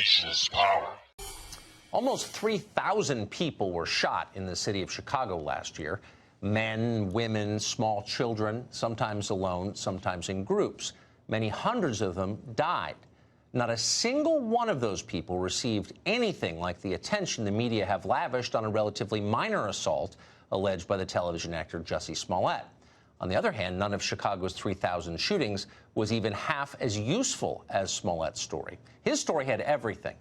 nation's power. Almost 3,000 people were shot in the city of Chicago last year. Men, women, small children, sometimes alone, sometimes in groups. Many hundreds of them died. Not a single one of those people received anything like the attention the media have lavished on a relatively minor assault alleged by the television actor Jussie Smollett. On the other hand, none of Chicago's 3,000 shootings was even half as useful as Smollett's story. His story had everything.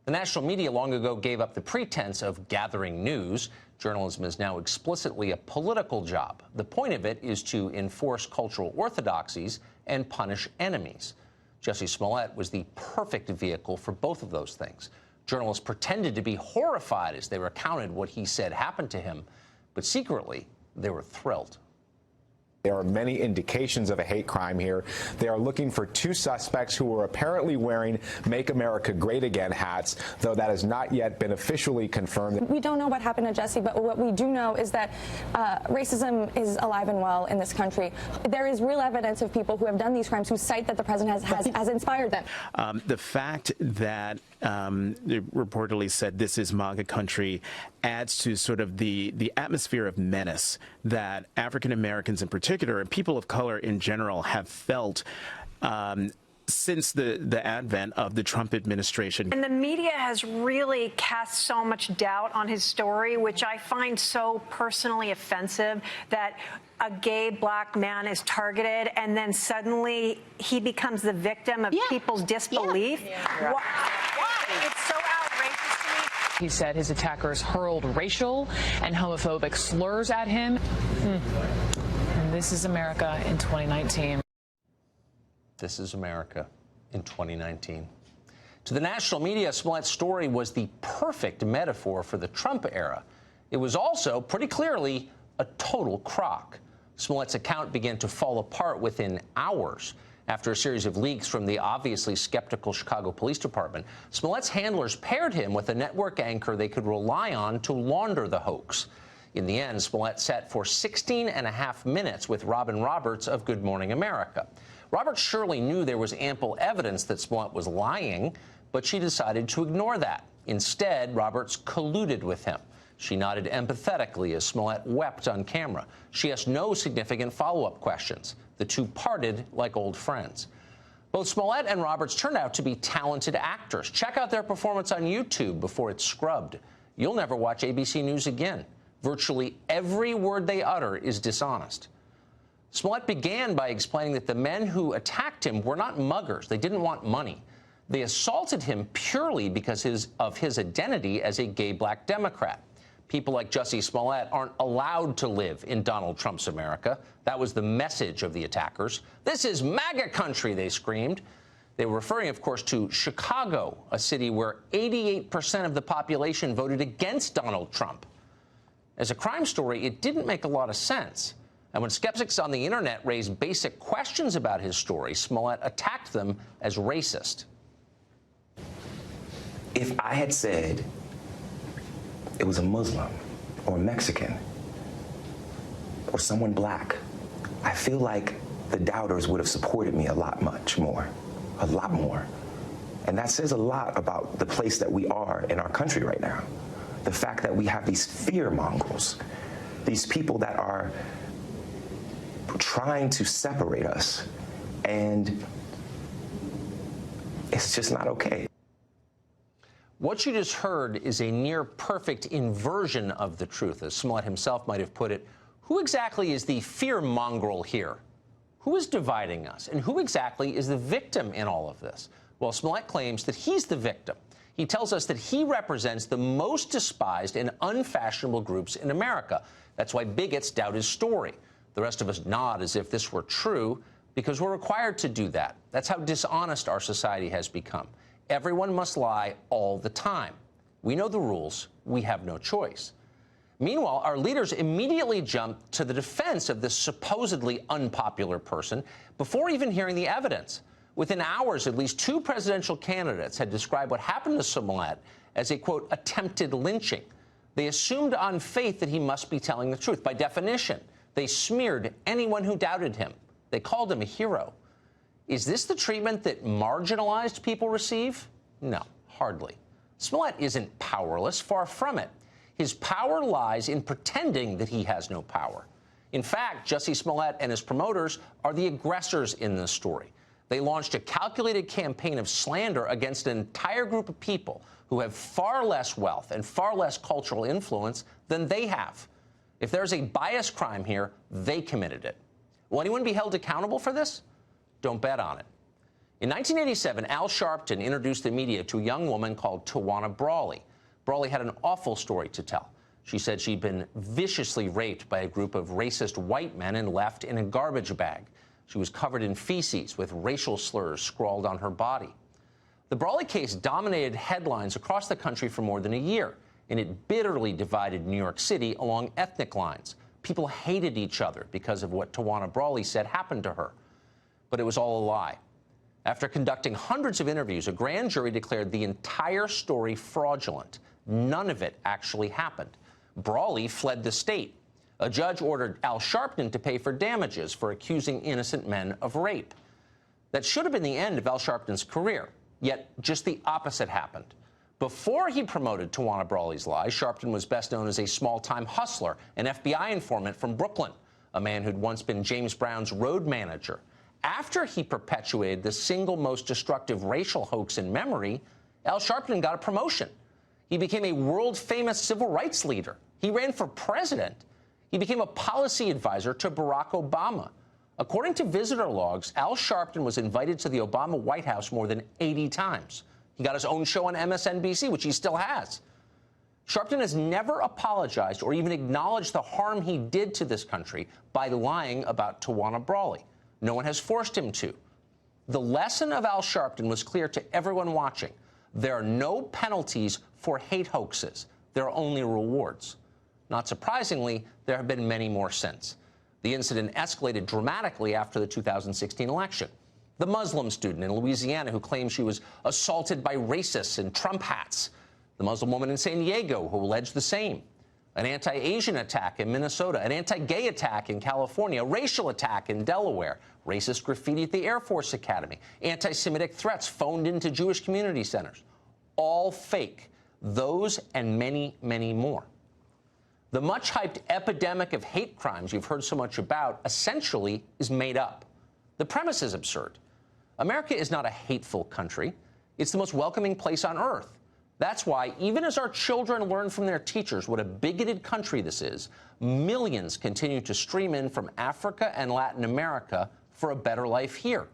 The national media long ago gave up the pretense of gathering news. Journalism is now explicitly a political job. The point of it is to enforce cultural orthodoxies and punish enemies. Jussie Smollett was the perfect vehicle for both of those things. Journalists pretended to be horrified as they recounted what he said happened to him, but secretly, they were thrilled. There are many indications of a hate crime here. They are looking for two suspects who were apparently wearing Make America Great Again hats, though that has not yet been officially confirmed. We don't know what happened to Jussie, but what we do know is that racism is alive and well in this country. There is real evidence of people who have done these crimes who cite that the president has inspired them. The fact that they reportedly said this is MAGA country adds to sort of the atmosphere of menace that African Americans in particular and people of color in general have felt since the advent of the Trump administration. And the media has really cast so much doubt on his story, which I find so personally offensive, that a gay black man is targeted and then suddenly he becomes the victim of people's disbelief. Why? It's so outrageous to me. He said his attackers hurled racial and homophobic slurs at him. And this is America in 2019. This is America in 2019. To the national media, Smollett's story was the perfect metaphor for the Trump era. It was also, pretty clearly, a total crock. Smollett's account began to fall apart within hours. After a series of leaks from the obviously skeptical Chicago Police Department, Smollett's handlers paired him with a network anchor they could rely on to launder the hoax. In the end, Smollett sat for 16.5 minutes with Robin Roberts of Good Morning America. Roberts surely knew there was ample evidence that Smollett was lying, but she decided to ignore that. Instead, Roberts colluded with him. She nodded empathetically as Smollett wept on camera. She asked no significant follow-up questions. The two parted like old friends. Both Smollett and Roberts turned out to be talented actors. Check out their performance on YouTube before it's scrubbed. You'll never watch ABC News again. Virtually every word they utter is dishonest. Smollett began by explaining that the men who attacked him were not muggers. They didn't want money. They assaulted him purely because of his identity as a gay black Democrat. People like Jussie Smollett aren't allowed to live in Donald Trump's America. That was the message of the attackers. This is MAGA country, they screamed. They were referring, of course, to Chicago, a city where 88% of the population voted against Donald Trump. As a crime story, it didn't make a lot of sense. And when skeptics on the internet raised basic questions about his story, Smollett attacked them as racist. If I had said it was a Muslim or a Mexican or someone black, I feel like the doubters would have supported me a lot more. And that says a lot about the place that we are in our country right now. The fact that we have these fear mongers, these people that are trying to separate us, and it's just not okay. What you just heard is a near-perfect inversion of the truth. As Smollett himself might have put it, who exactly is the fear-mongrel here? Who is dividing us? And who exactly is the victim in all of this? Well, Smollett claims that he's the victim. He tells us that he represents the most despised and unfashionable groups in America. That's why bigots doubt his story. The rest of us nod as if this were true because we're required to do that. That's how dishonest our society has become. Everyone must lie all the time. We know the rules. We have no choice. Meanwhile, our leaders immediately jumped to the defense of this supposedly unpopular person before even hearing the evidence. Within hours, at least two presidential candidates had described what happened to Smollett as a, quote, attempted lynching. They assumed on faith that he must be telling the truth. By definition, they smeared anyone who doubted him. They called him a hero. Is this the treatment that marginalized people receive? No, Hardly. Smollett isn't powerless, far from it. His power lies in pretending that he has no power. In fact, Jussie Smollett and his promoters are the aggressors in this story. They launched a calculated campaign of slander against an entire group of people who have far less wealth and far less cultural influence than they have. If there's a bias crime here, they committed it. Will anyone be held accountable for this? Don't bet on it. In 1987, Al Sharpton introduced the media to a young woman called Tawana Brawley. Brawley had an awful story to tell. She said she'd been viciously raped by a group of racist white men and left in a garbage bag. She was covered in feces with racial slurs scrawled on her body. The Brawley case dominated headlines across the country for more than a year, and it bitterly divided New York City along ethnic lines. People hated each other because of what Tawana Brawley said happened to her. But it was all a lie. After conducting hundreds of interviews, a grand jury declared the entire story fraudulent. None of it actually happened. Brawley fled the state. A judge ordered Al Sharpton to pay for damages for accusing innocent men of rape. That should have been the end of Al Sharpton's career, yet just the opposite happened. Before he promoted Tawana Brawley's lies, Sharpton was best known as a small-time hustler, an FBI informant from Brooklyn, a man who'd once been James Brown's road manager. After he perpetuated the single most destructive racial hoax in memory, Al Sharpton got a promotion. He became a world-famous civil rights leader. He ran for president. He became a policy advisor to Barack Obama. According to visitor logs, Al Sharpton was invited to the Obama White House more than 80 times. He got his own show on MSNBC, which he still has. Sharpton has never apologized or even acknowledged the harm he did to this country by lying about Tawana Brawley. No one has forced him to. The lesson of Al Sharpton was clear to everyone watching. There are no penalties for hate hoaxes. There are only rewards. Not surprisingly, there have been many more since. The incident escalated dramatically after the 2016 election. The Muslim student in Louisiana who claimed she was assaulted by racists in Trump hats. The Muslim woman in San Diego who alleged the same. An anti-Asian attack in Minnesota, an anti-gay attack in California, a racial attack in Delaware, racist graffiti at the Air Force Academy, anti-Semitic threats phoned into Jewish community centers. All fake. Those and many, many more. The much-hyped epidemic of hate crimes you've heard so much about essentially is made up. The premise is absurd. America is not a hateful country. It's the most welcoming place on earth. That's why, even as our children learn from their teachers what a bigoted country this is, millions continue to stream in from Africa and Latin America for a better life here.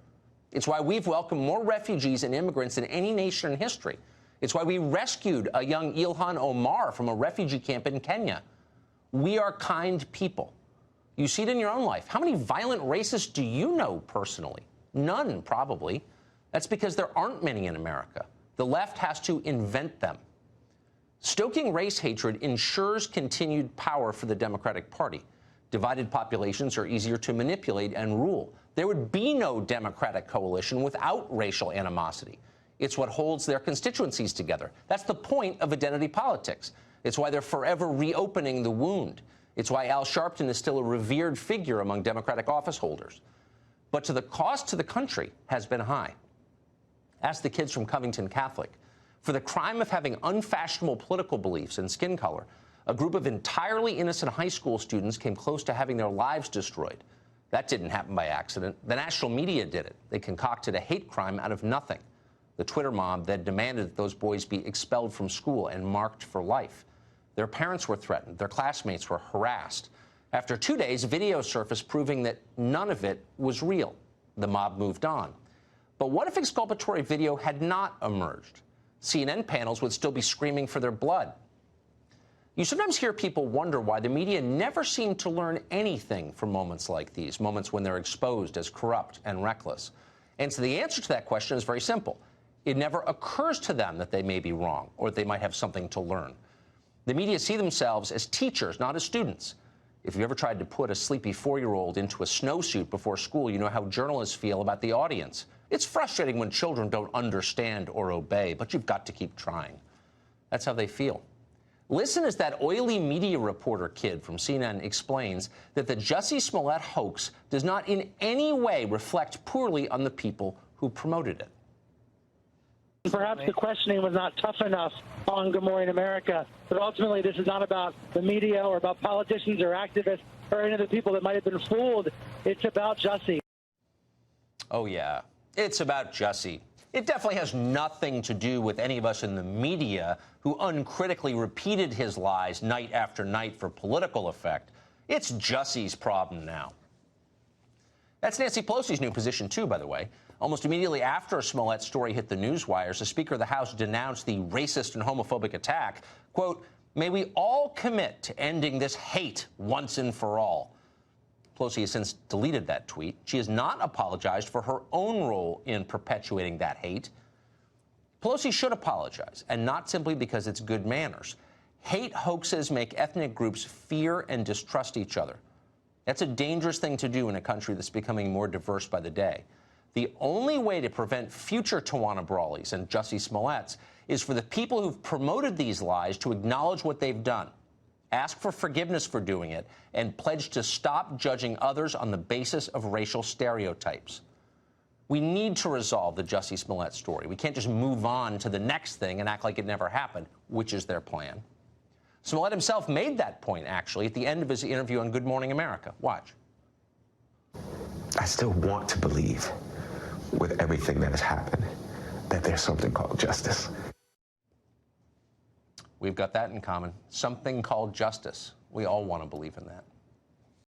It's why we've welcomed more refugees and immigrants than any nation in history. It's why we rescued a young Ilhan Omar from a refugee camp in Kenya. We are kind people. You see it in your own life. How many violent racists do you know personally? None, probably. That's because there aren't many in America. The left has to invent them. Stoking race hatred ensures continued power for the Democratic Party. Divided populations are easier to manipulate and rule. There would be no Democratic coalition without racial animosity. It's what holds their constituencies together. That's the point of identity politics. It's why they're forever reopening the wound. It's why Al Sharpton is still a revered figure among Democratic office holders. But the cost to the country has been high. Ask the kids from Covington Catholic. For the crime of having unfashionable political beliefs and skin color, a group of entirely innocent high school students came close to having their lives destroyed. That didn't happen by accident. The national media did it. They concocted a hate crime out of nothing. The Twitter mob then demanded that those boys be expelled from school and marked for life. Their parents were threatened. Their classmates were harassed. After 2 days, video surfaced proving that none of it was real. The mob moved on. But what if exculpatory video had not emerged? CNN panels would still be screaming for their blood. You sometimes hear people wonder why the media never seem to learn anything from moments like these, moments when they're exposed as corrupt and reckless. And so the answer to that question is very simple. It never occurs to them that they may be wrong or that they might have something to learn. The media see themselves as teachers, not as students. If you ever tried to put a sleepy 4-year-old into a snowsuit before school, you know how journalists feel about the audience. It's frustrating when children don't understand or obey, but you've got to keep trying. That's how they feel. Listen as that oily media reporter kid from CNN explains that the Jussie Smollett hoax does not in any way reflect poorly on the people who promoted it. Perhaps the questioning was not tough enough on Good Morning America, but ultimately this is not about the media or about politicians or activists or any of the people that might have been fooled. It's about Jussie. Oh, yeah, it's about Jussie. It definitely has nothing to do with any of us in the media who uncritically repeated his lies night after night for political effect. It's Jussie's problem now. That's Nancy Pelosi's new position, too, by the way. Almost immediately after Smollett's story hit the newswires, the Speaker of the House denounced the racist and homophobic attack. Quote, "May we all commit to ending this hate once and for all." Pelosi has since deleted that tweet. She has not apologized for her own role in perpetuating that hate. Pelosi should apologize, and not simply because it's good manners. Hate hoaxes make ethnic groups fear and distrust each other. That's a dangerous thing to do in a country that's becoming more diverse by the day. The only way to prevent future Tawana Brawleys and Jussie Smolletts is for the people who've promoted these lies to acknowledge what they've done, ask for forgiveness for doing it, and pledge to stop judging others on the basis of racial stereotypes. We need to resolve the Jussie Smollett story. We can't just move on to the next thing and act like it never happened, which is their plan. Smollett himself made that point, actually, at the end of his interview on Good Morning America. Watch. I still want to believe, with everything that has happened, that there's something called justice. We've got that in common. Something called justice. We all want to believe in that.